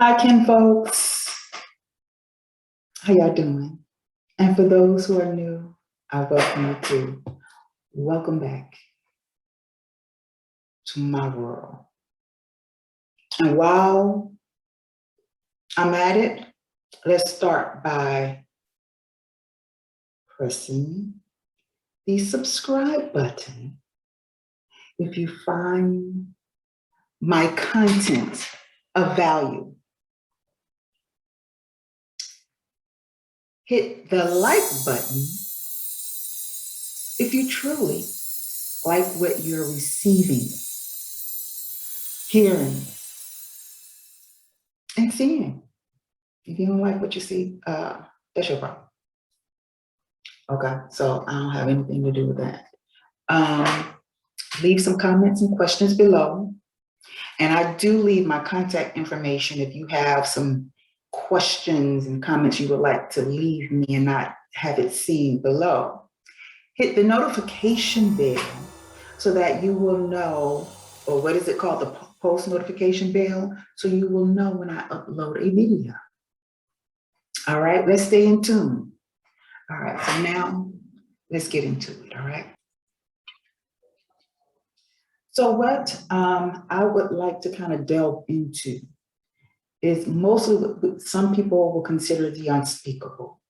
Hi, Ken folks. How y'all doing? And for those who are new, I welcome you to welcome back to my world. And while I'm at it, let's start by pressing the subscribe button if you find my content of value. Hit the like button if you truly like what you're receiving, hearing, and seeing. If you don't like what you see, that's your problem. Okay, so I don't have anything to do with that. Leave some comments and questions below. And I do leave my contact information if you have some questions and comments you would like to leave me and not have it seen below. Hit the notification bell so that you will know, or what is it called, the post notification bell, so you will know when I upload a video. All right, let's stay in tune. All right, so now let's get into it, all right? So what I would like to kind of delve into is mostly what some people will consider the unspeakable,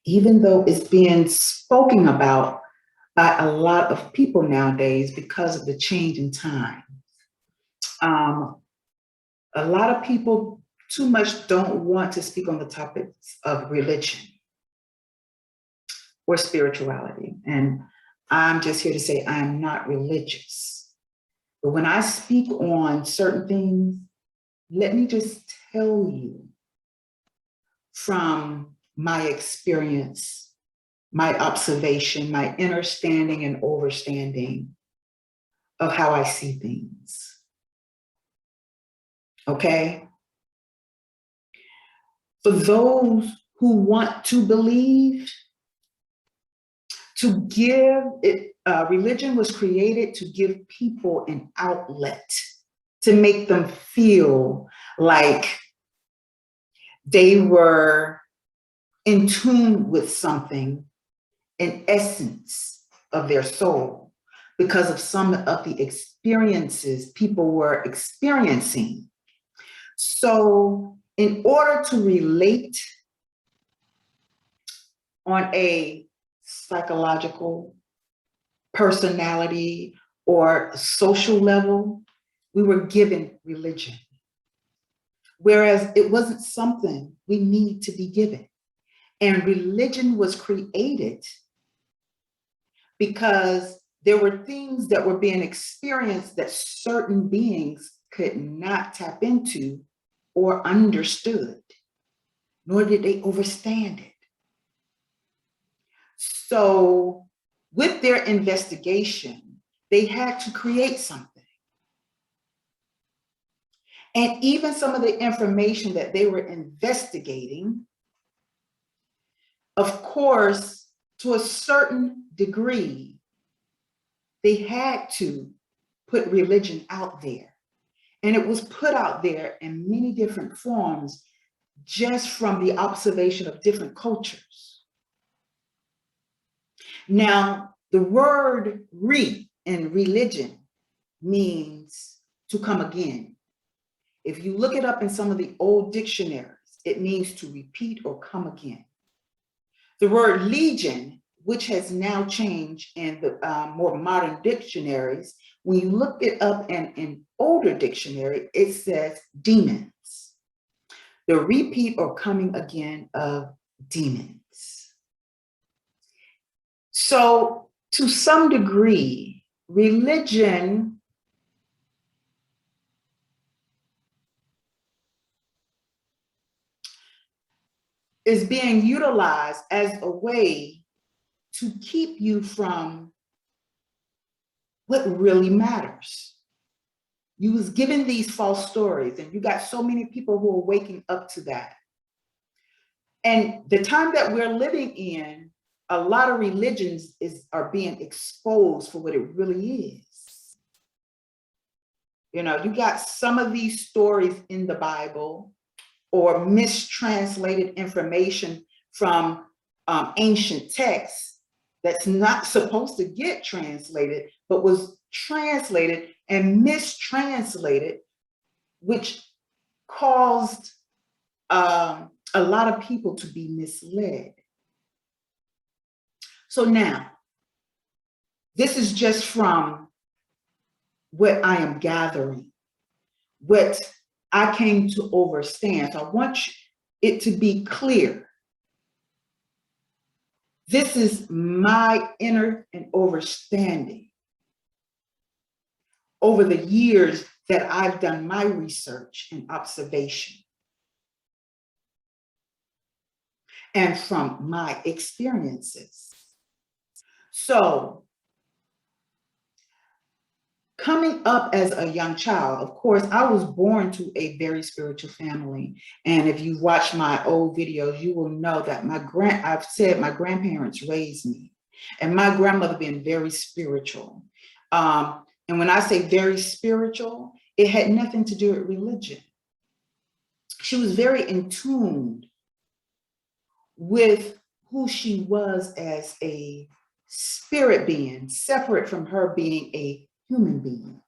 even though it's being spoken about by a lot of people nowadays because of the change in time. A lot of people too much don't want to speak on the topics of religion or spirituality. And I'm just here to say I'm not religious. But when I speak on certain things, let me just tell you from my experience, my observation, my understanding and overstanding of how I see things. Okay? For those who want to believe, to give it, religion was created to give people an outlet, to make them feel like they were in tune with something, an essence of their soul, because of some of the experiences people were experiencing. So in order to relate on a psychological, personality, or social level, we were given religion. Whereas it wasn't something we need to be given. And religion was created because there were things that were being experienced that certain beings could not tap into or understood, nor did they understand it. So with their investigation, they had to create something. And even some of the information that they were investigating, of course, to a certain degree, they had to put religion out there. And it was put out there in many different forms, just from the observation of different cultures. Now, the word in religion means to come again. If you look it up in some of the old dictionaries, it means to repeat or come again. The word legion, which has now changed in the more modern dictionaries, when you look it up in an older dictionary, it says demons. The repeat or coming again of demons. So to some degree, religion is being utilized as a way to keep you from what really matters. You was given these false stories, and you got so many people who are waking up to that. And the time that we're living in, a lot of religions are being exposed for what it really is. You know, you got some of these stories in the Bible or mistranslated information from ancient texts that's not supposed to get translated, but was translated and mistranslated, which caused a lot of people to be misled. So now, this is just from what I am gathering, what I came to understand. So I want it to be clear. This is my inner and understanding over the years that I've done my research and observation, and from my experiences. So, coming up as a young child, of course, I was born to a very spiritual family. And if you watch my old videos, you will know that I've said my grandparents raised me, and my grandmother being very spiritual. And when I say very spiritual, it had nothing to do with religion. She was very in tune with who she was as a spirit being, separate from her being a human being,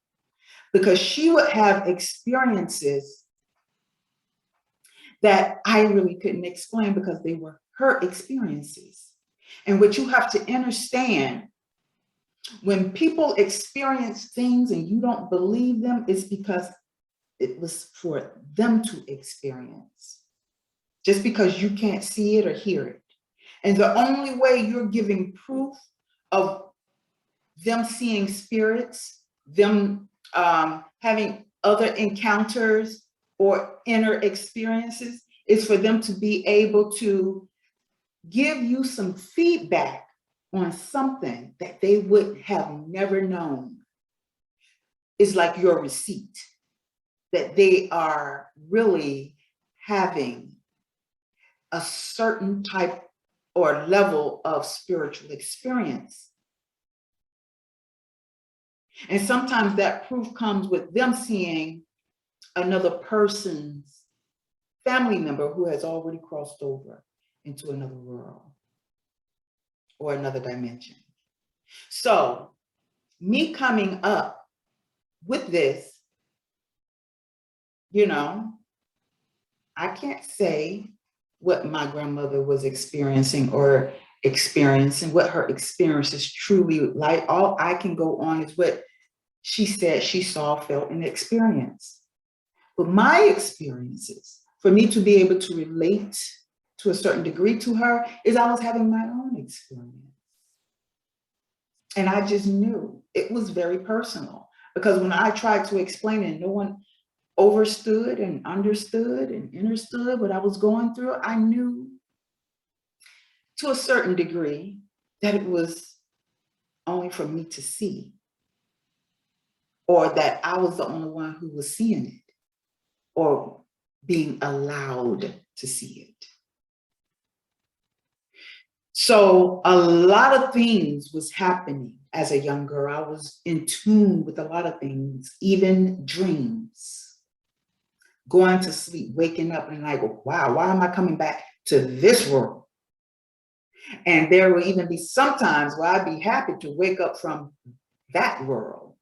because she would have experiences that I really couldn't explain because they were her experiences. And what you have to understand, when people experience things and you don't believe them, it's because it was for them to experience, just because you can't see it or hear it. And the only way you're giving proof of them seeing spirits, them having other encounters or inner experiences, is for them to be able to give you some feedback on something that they would have never known. It's like your receipt that they are really having a certain type or level of spiritual experience. And sometimes that proof comes with them seeing another person's family member who has already crossed over into another world or another dimension. So me coming up with this, I can't say what my grandmother was experiencing what her experiences truly like. All I can go on is what she said she saw, felt, and experienced. But my experiences, for me to be able to relate to a certain degree to her, is I was having my own experience. And I just knew it was very personal, because when I tried to explain it, no one overstood and understood what I was going through. I knew to a certain degree that it was only for me to see, or that I was the only one who was seeing it or being allowed to see it. So a lot of things was happening as a young girl. I was in tune with a lot of things, even dreams. Going to sleep, waking up, and like, wow, why am I coming back to this world? And there will even be sometimes where I'd be happy to wake up from that world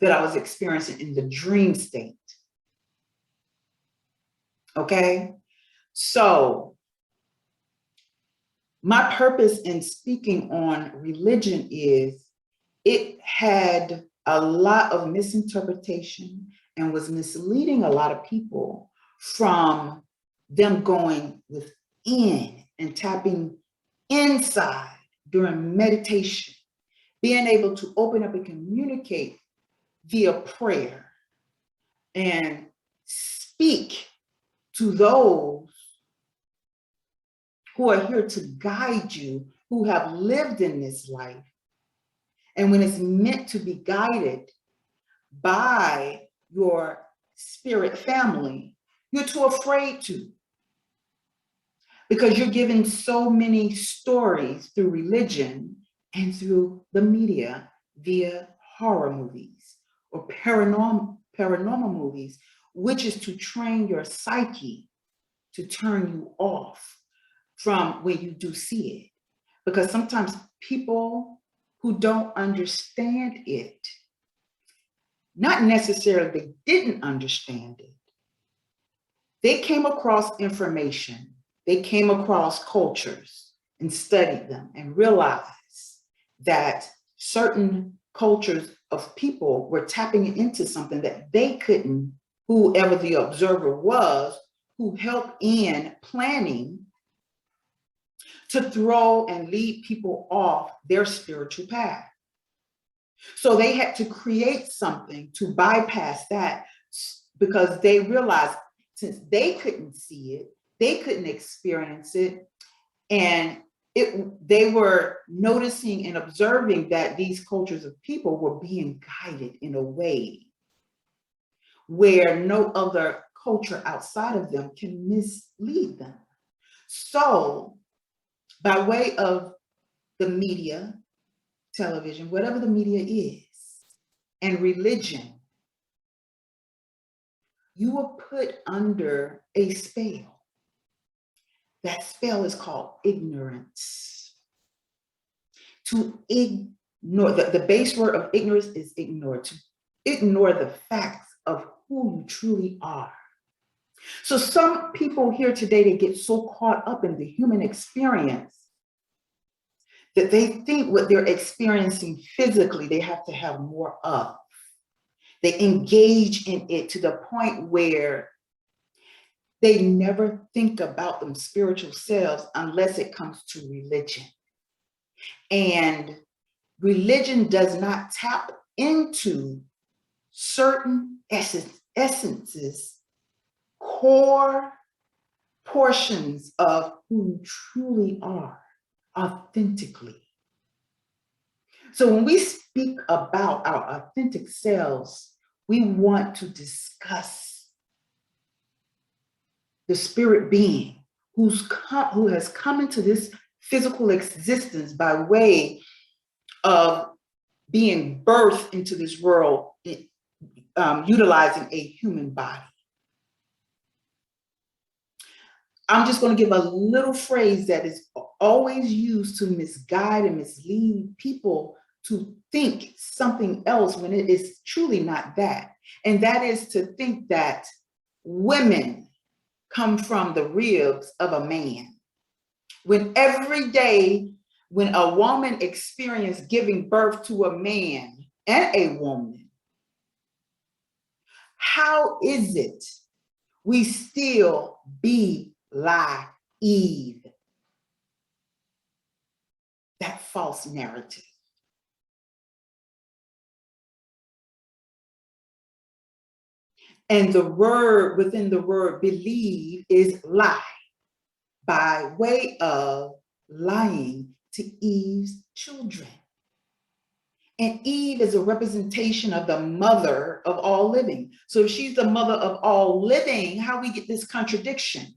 that I was experiencing in the dream state. Okay? So my purpose in speaking on religion is it had a lot of misinterpretation and was misleading a lot of people from them going within and tapping inside during meditation, being able to open up and communicate via prayer and speak to those who are here to guide you, who have lived in this life. And when it's meant to be guided by your spirit family, you're too afraid to, because you're given so many stories through religion and through the media via horror movies or paranormal movies which is to train your psyche to turn you off from when you do see it. Because sometimes people who don't understand it, not necessarily they didn't understand it, they came across information, they came across cultures and studied them and realized that certain cultures of people were tapping into something that they couldn't, whoever the observer was, who helped in planning to throw and lead people off their spiritual path. So they had to create something to bypass that, because they realized since they couldn't see it, they couldn't experience it, and they were noticing and observing that these cultures of people were being guided in a way where no other culture outside of them can mislead them. So by way of the media, television, whatever the media is, and religion, you were put under a spell. That spell is called ignorance. To ignore, the base word of ignorance is ignore, to ignore the facts of who you truly are. So some people here today, they get so caught up in the human experience that they think what they're experiencing physically, they have to have more of. They engage in it to the point where they never think about them spiritual selves unless it comes to religion. And religion does not tap into certain essences, core portions of who you truly are authentically. So when we speak about our authentic selves, we want to discuss the spirit being who has come into this physical existence by way of being birthed into this world, utilizing a human body. I'm just going to give a little phrase that is always used to misguide and mislead people to think something else when it is truly not that. And that is to think that women come from the ribs of a man. When every day, when a woman experienced giving birth to a man and a woman, how is it we still be like Eve? That false narrative. And the word within the word believe is lie, by way of lying to Eve's children. And Eve is a representation of the mother of all living. So if she's the mother of all living, how we get this contradiction?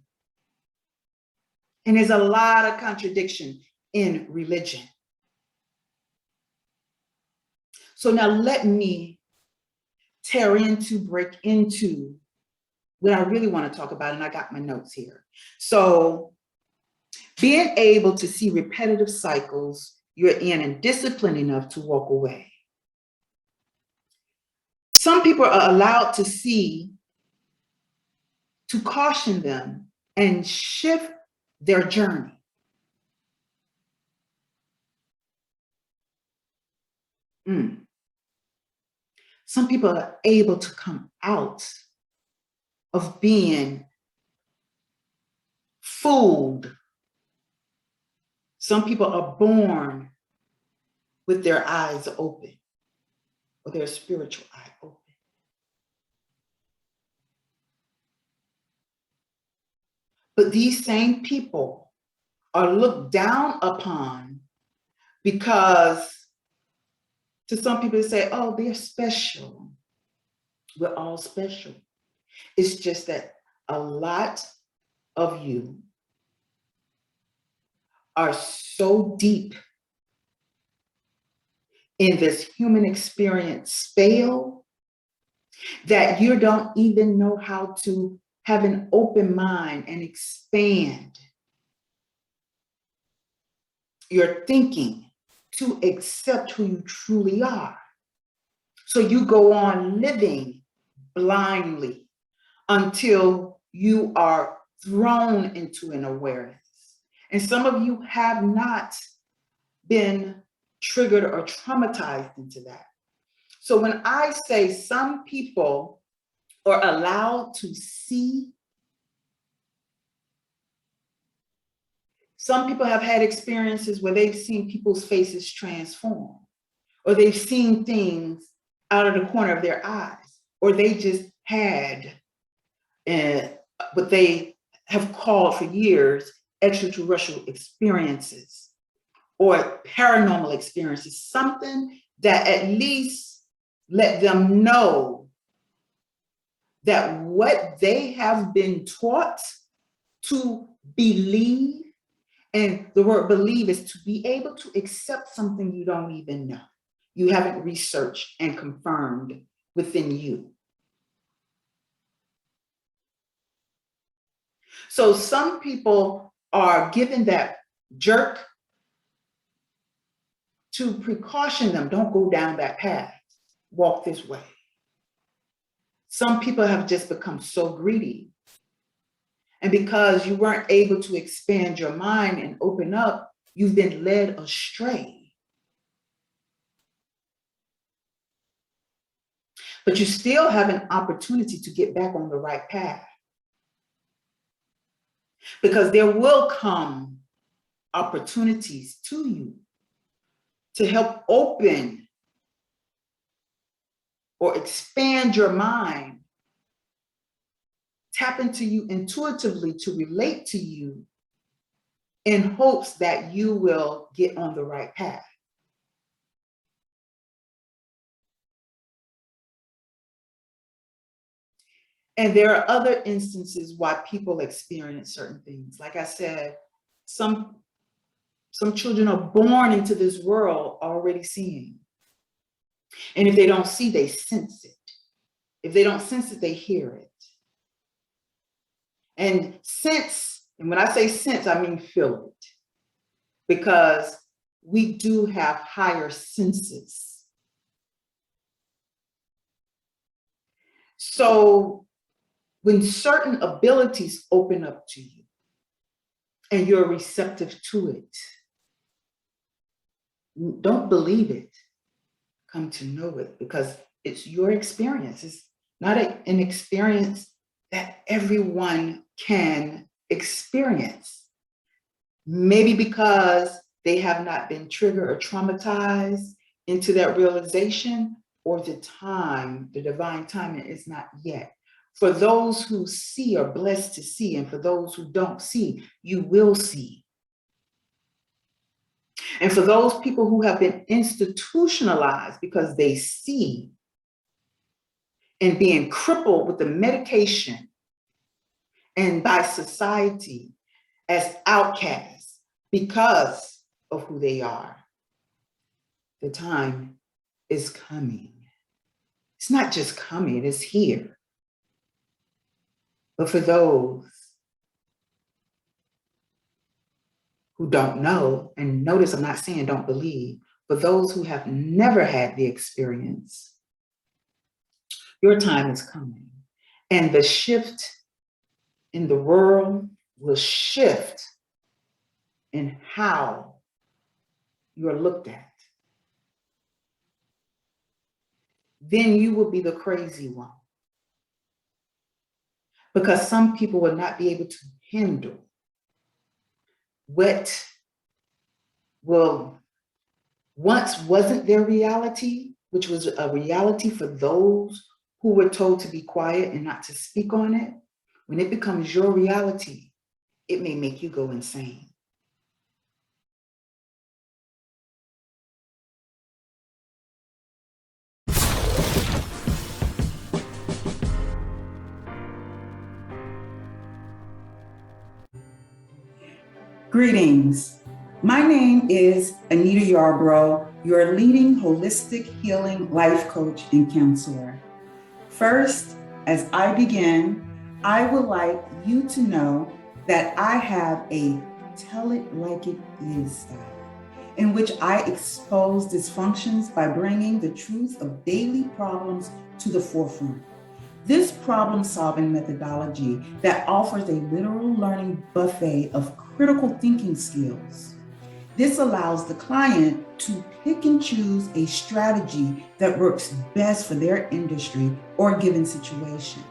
And there's a lot of contradiction in religion. So now let me break into what I really want to talk about, and I got my notes here. So being able to see repetitive cycles you're in and disciplined enough to walk away. Some people are allowed to see, to caution them and shift their journey. Some people are able to come out of being fooled. Some people are born with their eyes open, or their spiritual eye open. But these same people are looked down upon because to some people they say, oh, they're special. We're all special. It's just that a lot of you are so deep in this human experience spell that you don't even know how to have an open mind and expand your thinking to accept who you truly are. So you go on living blindly until you are thrown into an awareness. And some of you have not been triggered or traumatized into that. So when I say some people are allowed to see, some people have had experiences where they've seen people's faces transform, or they've seen things out of the corner of their eyes, or they just had what they have called for years extraterrestrial experiences or paranormal experiences, something that at least let them know that what they have been taught to believe, and the word believe is to be able to accept something you don't even know, you haven't researched and confirmed within you. So some people are given that jerk to precaution them, don't go down that path, walk this way. Some people have just become so greedy. And because you weren't able to expand your mind and open up, you've been led astray. But you still have an opportunity to get back on the right path. Because there will come opportunities to you to help open or expand your mind, tap into you intuitively to relate to you in hopes that you will get on the right path. And there are other instances why people experience certain things. Like I said, some children are born into this world already seeing. And if they don't see, they sense it. If they don't sense it, they hear it. And sense, and when I say sense, I mean feel it. Because we do have higher senses. So when certain abilities open up to you and you're receptive to it, don't believe it, come to know it, because it's your experience. It's not an experience that everyone can experience. Maybe because they have not been triggered or traumatized into that realization, or the divine timing is not yet. For those who see are blessed to see, and for those who don't see, you will see. And for those people who have been institutionalized because they see, and being crippled with the medication and by society as outcasts because of who they are, the time is coming. It's not just coming, it's here. But for those who don't know, and notice I'm not saying don't believe, for those who have never had the experience, your time is coming. And the shift in the world will shift in how you're looked at. Then you will be the crazy one. Because some people will not be able to handle what once wasn't their reality, which was a reality for those who were told to be quiet and not to speak on it. When it becomes your reality, it may make you go insane. Greetings. My name is AnitaYarbrough, your leading holistic healing life coach and counselor. First, as I begin, I would like you to know that I have a tell it like it is style, in which I expose dysfunctions by bringing the truth of daily problems to the forefront. This problem-solving methodology that offers a literal learning buffet of critical thinking skills. This allows the client to pick and choose a strategy that works best for their industry or given situation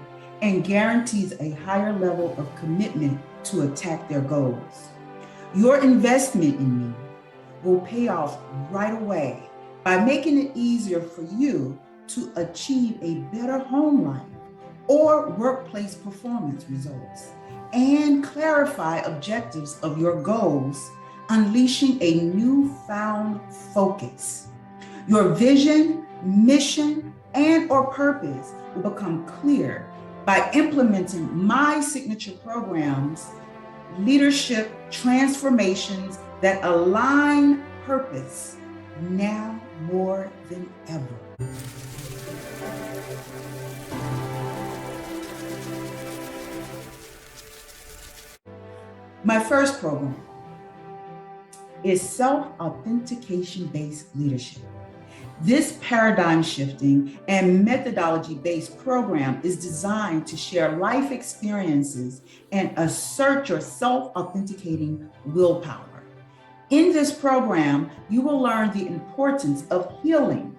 and guarantees a higher level of commitment to attack their goals. Your investment in me will pay off right away by making it easier for you to achieve a better home life or workplace performance results and clarify objectives of your goals, unleashing a newfound focus. Your vision, mission, and/or purpose will become clear by implementing my signature programs, leadership transformations that align purpose now more than ever. My first program is self-authentication-based leadership. This paradigm-shifting and methodology-based program is designed to share life experiences and assert your self-authenticating willpower. In this program, you will learn the importance of healing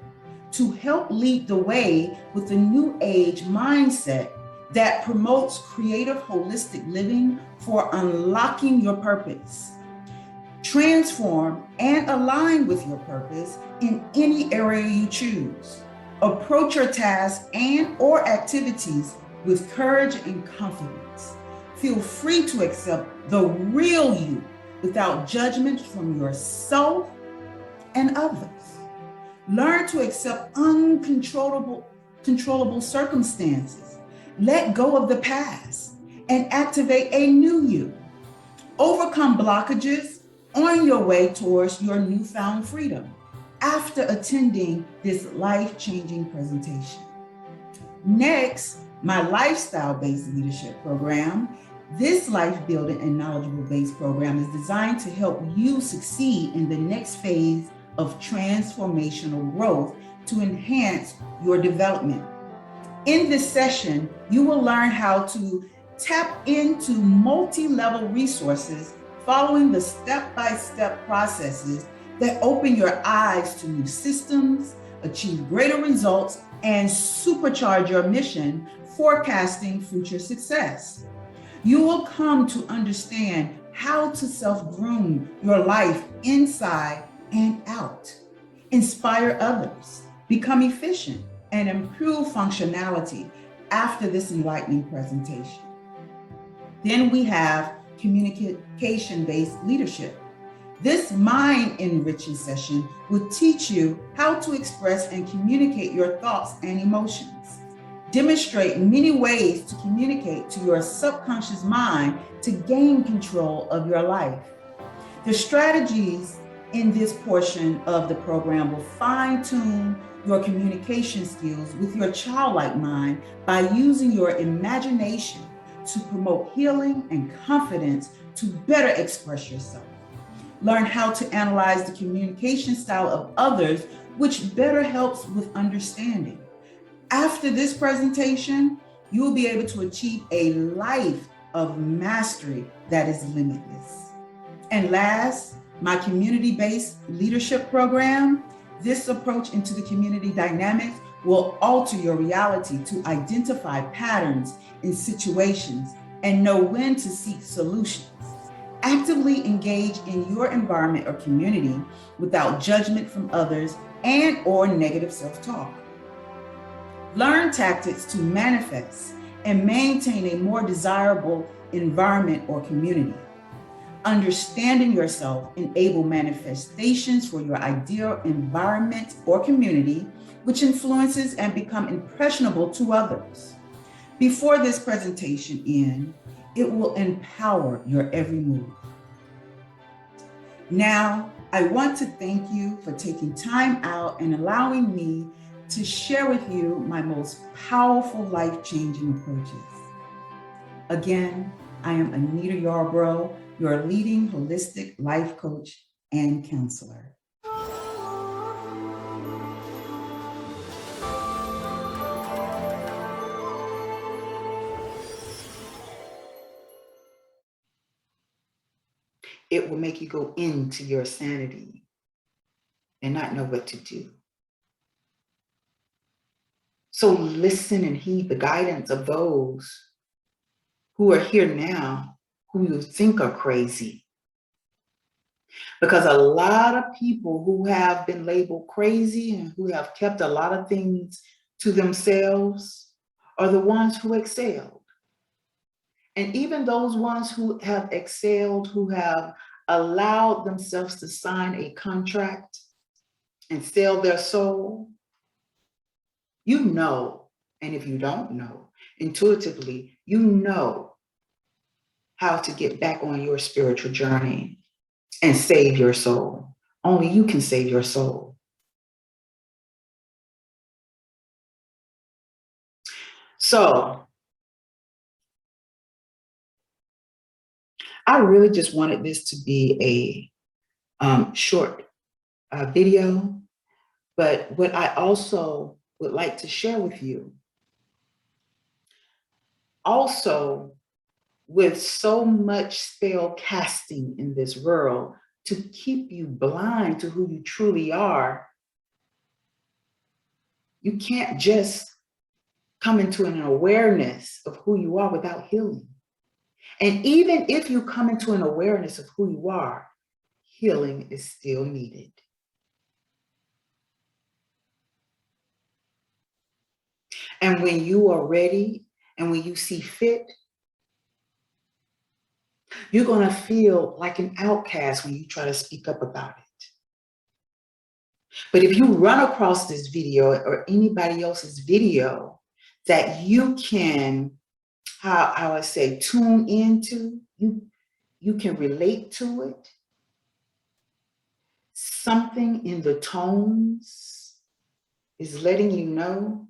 to help lead the way with a new age mindset that promotes creative, holistic living for unlocking your purpose. Transform and align with your purpose in any area you choose. Approach your tasks and/or activities with courage and confidence. Feel free to accept the real you without judgment from yourself and others. Learn to accept uncontrollable circumstances. Let go of the past and activate a new you. Overcome blockages on your way towards your newfound freedom after attending this life-changing presentation. Next, my lifestyle-based leadership program. This life-building and knowledgeable-based program is designed to help you succeed in the next phase of transformational growth to enhance your development. In this session, you will learn how to tap into multi-level resources following the step-by-step processes that open your eyes to new systems, achieve greater results, and supercharge your mission, forecasting future success. You will come to understand how to self-groom your life inside and out, inspire others, become efficient, and improve functionality after this enlightening presentation. Then we have communication-based leadership. This mind-enriching session will teach you how to express and communicate your thoughts and emotions. Demonstrate many ways to communicate to your subconscious mind to gain control of your life. The strategies in this portion of the program will fine-tune your communication skills with your childlike mind by using your imagination to promote healing and confidence to better express yourself. Learn how to analyze the communication style of others, which better helps with understanding. After this presentation, you will be able to achieve a life of mastery that is limitless. And last, my community-based leadership program. This approach into the community dynamics will alter your reality to identify patterns in situations and know when to seek solutions. Actively engage in your environment or community without judgment from others and/or negative self-talk. Learn tactics to manifest and maintain a more desirable environment or community. Understanding yourself enable manifestations for your ideal environment or community, which influences and become impressionable to others. Before this presentation ends, it will empower your every move. Now, I want to thank you for taking time out and allowing me to share with you my most powerful life-changing approaches. Again, I am AnitaYarbrough, your leading holistic life coach and counselor. It will make you go into your sanity and not know what to do. So listen and heed the guidance of those who are here now, who you think are crazy. Because a lot of people who have been labeled crazy and who have kept a lot of things to themselves are the ones who excelled. And even those ones who have excelled, who have allowed themselves to sign a contract and sell their soul, you know, and if you don't know, intuitively, you know how to get back on your spiritual journey and save your soul. Only you can save your soul. So I really just wanted this to be a short video, but what I also would like to share with you, also with so much spell casting in this world to keep you blind to who you truly are, you can't just come into an awareness of who you are without healing. And even if you come into an awareness of who you are, healing is still needed. And when you are ready and when you see fit, you're going to feel like an outcast when you try to speak up about it. But if you run across this video or anybody else's video that you can, how I say, tune into, you can relate to it, something in the tones is letting you know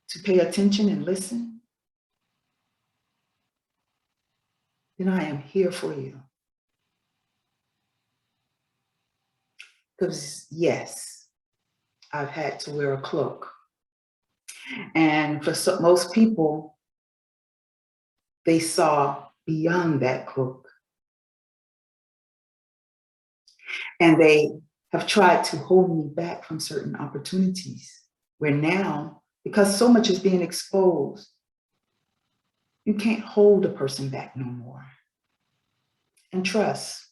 to pay attention and listen, then I am here for you. Because yes, I've had to wear a cloak. And for most people, they saw beyond that cloak. And they have tried to hold me back from certain opportunities where now, because so much is being exposed, you can't hold a person back no more. And trust.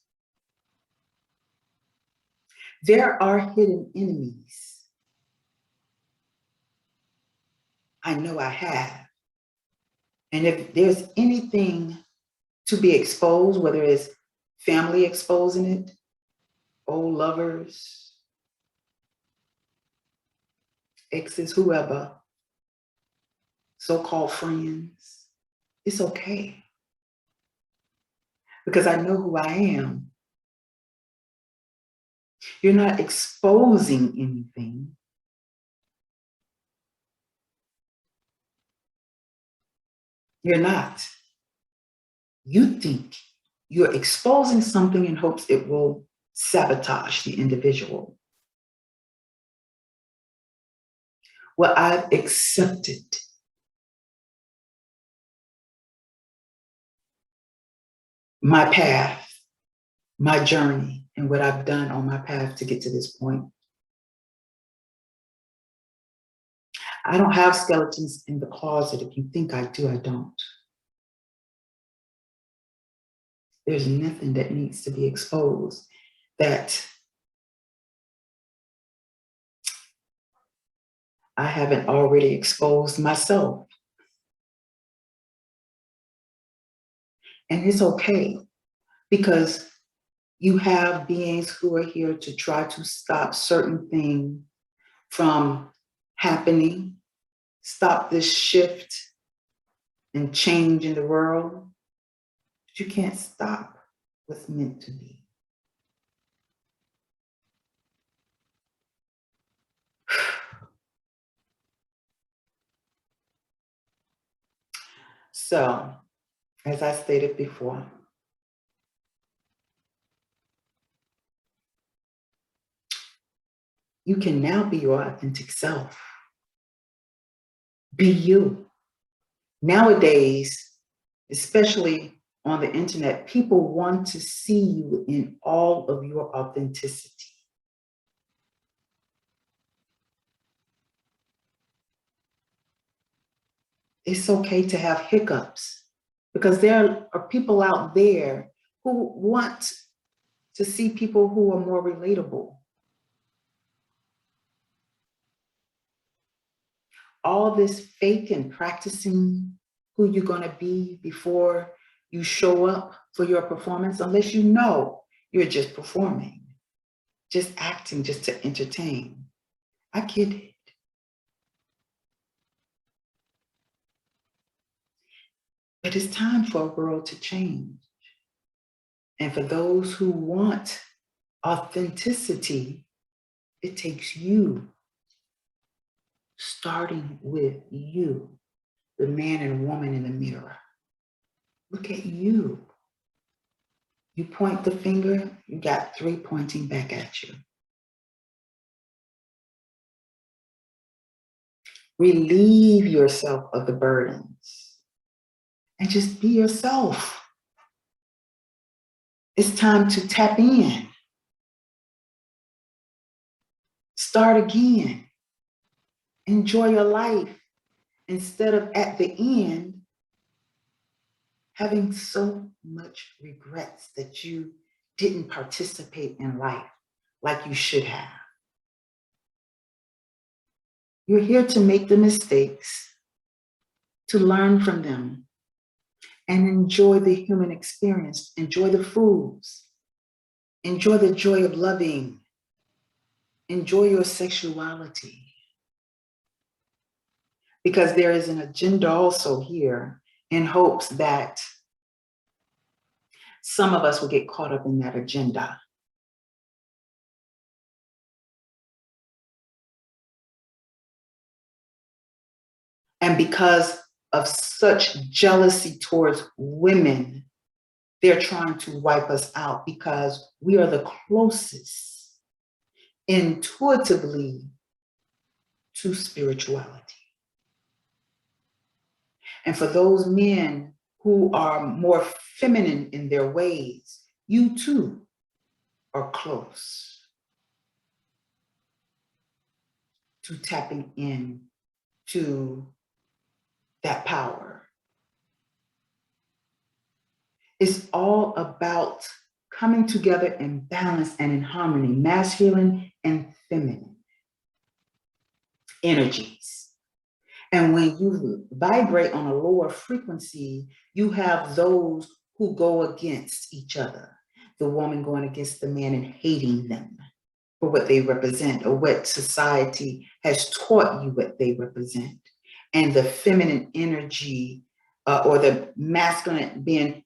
There are hidden enemies. I know I have. And if there's anything to be exposed, whether it's family exposing it, old lovers, exes, whoever, so-called friends, it's okay. Because I know who I am. You're not exposing anything. You're not. You think you're exposing something in hopes it will sabotage the individual. Well, I've accepted my path, my journey, and what I've done on my path to get to this point. I don't have skeletons in the closet. If you think I do, I don't. There's nothing that needs to be exposed that I haven't already exposed myself. And it's okay, because you have beings who are here to try to stop certain things from happening, stop this shift and change in the world. But you can't stop what's meant to be. So, as I stated before, you can now be your authentic self. Be you. Nowadays, especially on the internet, people want to see you in all of your authenticity. It's okay to have hiccups because there are people out there who want to see people who are more relatable. All this fake and practicing who you're going to be before you show up for your performance, unless you know you're just performing, just acting, just to entertain. I get it. But it's time for a world to change. And for those who want authenticity, it takes you, starting with you, the man and woman in the mirror. Look at you. You point the finger, you got 3 pointing back at you. Relieve yourself of the burdens and just be yourself. It's time to tap in. Start again. Enjoy your life instead of at the end having so much regrets that you didn't participate in life like you should have. You're here to make the mistakes, to learn from them, and enjoy the human experience. Enjoy the foods. Enjoy the joy of loving. Enjoy your sexuality. Because there is an agenda also here in hopes that some of us will get caught up in that agenda. And because of such jealousy towards women, they're trying to wipe us out because we are the closest intuitively to spirituality. And for those men who are more feminine in their ways, you too are close to tapping in to that power. It's all about coming together in balance and in harmony, masculine and feminine energies. And when you vibrate on a lower frequency, you have those who go against each other. The woman going against the man and hating them for what they represent or what society has taught you what they represent. And the feminine energy or the masculine being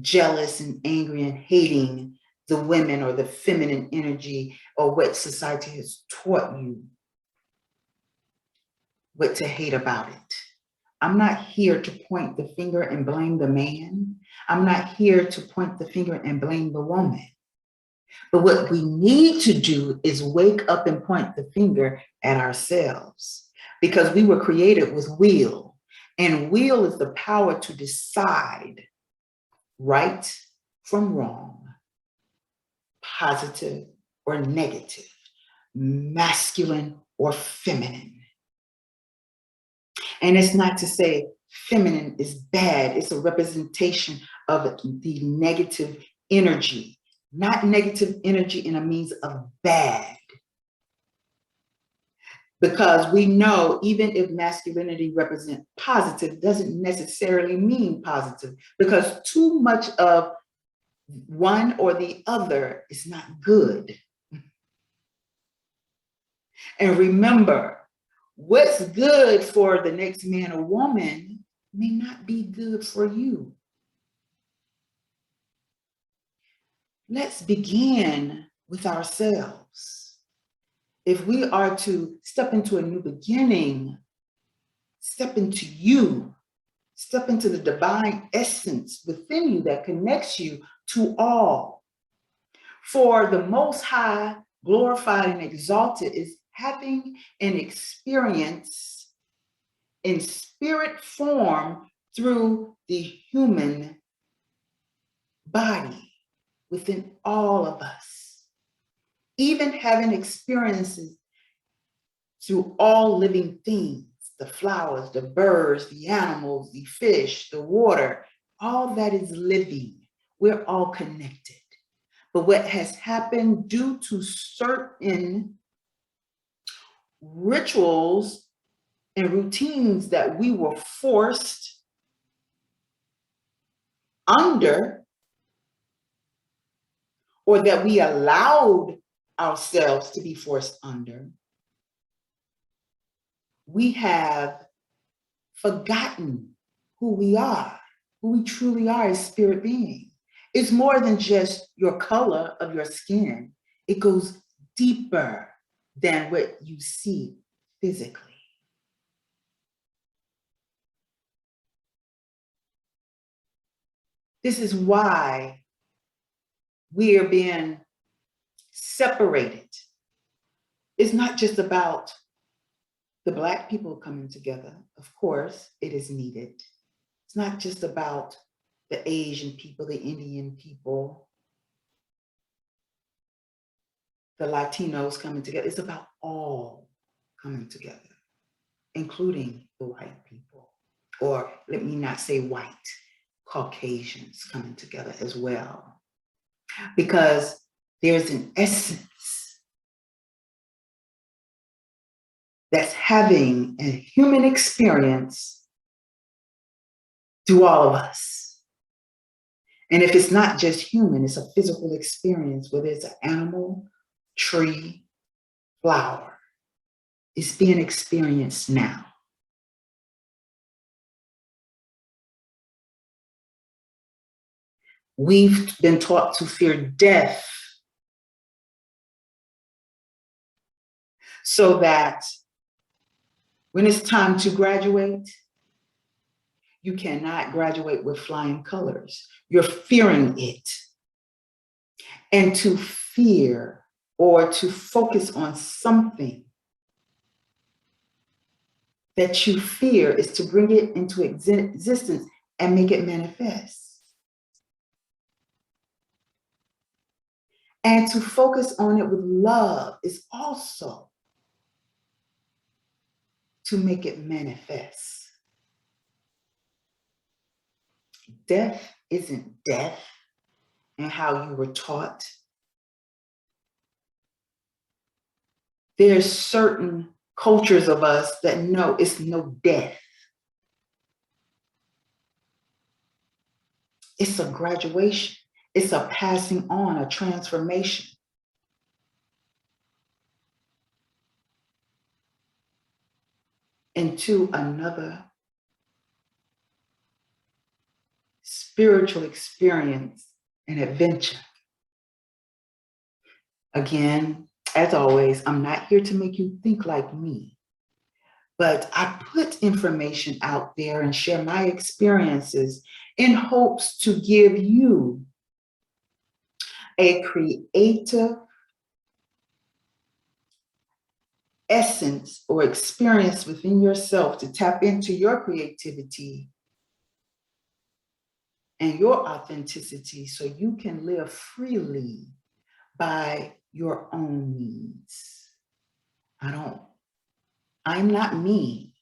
jealous and angry and hating the women, or the feminine energy or what society has taught you what to hate about it. I'm not here to point the finger and blame the man. I'm not here to point the finger and blame the woman. But what we need to do is wake up and point the finger at ourselves, because we were created with will, and will is the power to decide right from wrong, positive or negative, masculine or feminine. And it's not to say feminine is bad. It's a representation of the negative energy, not negative energy in a means of bad. Because we know even if masculinity represents positive, doesn't necessarily mean positive, because too much of one or the other is not good. And remember, what's good for the next man or woman may not be good for you. Let's begin with ourselves. If we are to step into a new beginning, step into you Step into the divine essence within you that connects you to all. For the Most High, glorified and exalted, is having an experience in spirit form through the human body within all of us. Even having experiences through all living things, the flowers, the birds, the animals, the fish, the water, all that is living. We're all connected. But what has happened due to certain rituals and routines that we were forced under, or that we allowed ourselves to be forced under, we have forgotten who we are, who we truly are as spirit beings. It's more than just your color of your skin. It goes deeper than what you see physically. This is why we are being separated. It's not just about the Black people coming together. Of course, it is needed. It's not just about the Asian people, the Indian people, the Latinos coming together. It's about all coming together, including the white people, or let me not say white, Caucasians coming together as well. Because there's an essence that's having a human experience through all of us. And if it's not just human, it's a physical experience, whether it's an animal, tree, flower. It's being experienced now. We've been taught to fear death so that when it's time to graduate, you cannot graduate with flying colors. You're fearing it. And to fear or to focus on something that you fear is to bring it into existence and make it manifest. And to focus on it with love is also to make it manifest. Death isn't death and how you were taught. There's certain cultures of us that know it's no death. It's a graduation. It's a passing on, a transformation. Into another spiritual experience and adventure. Again, as always, I'm not here to make you think like me, but I put information out there and share my experiences in hopes to give you a creative essence or experience within yourself to tap into your creativity and your authenticity so you can live freely by your own means. I'm not mean,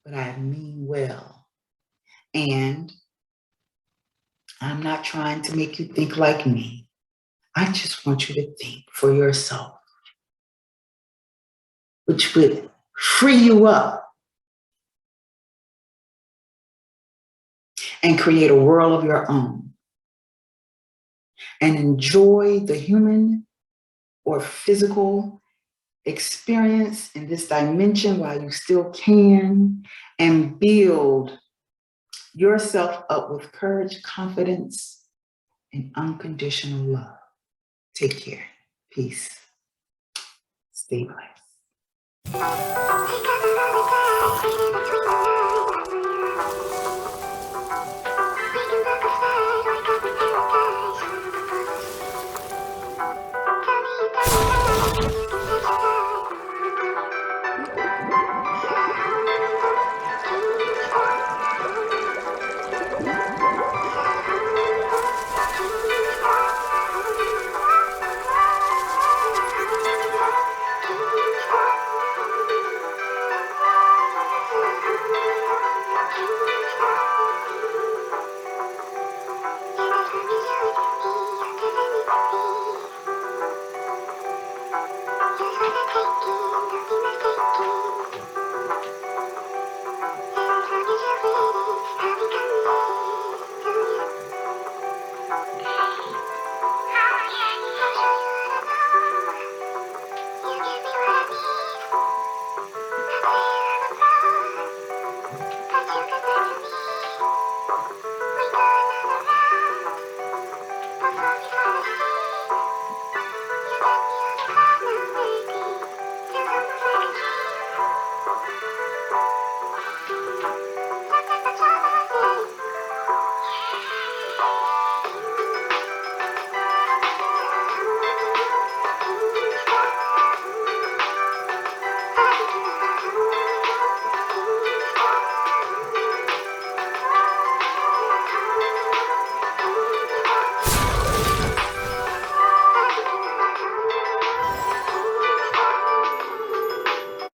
but I mean well. And I'm not trying to make you think like me. I just want you to think for yourself, which would free you up and create a world of your own and enjoy the human or physical experience in this dimension while you still can, and build yourself up with courage, confidence, and unconditional love. Take care. Peace. Stay blessed.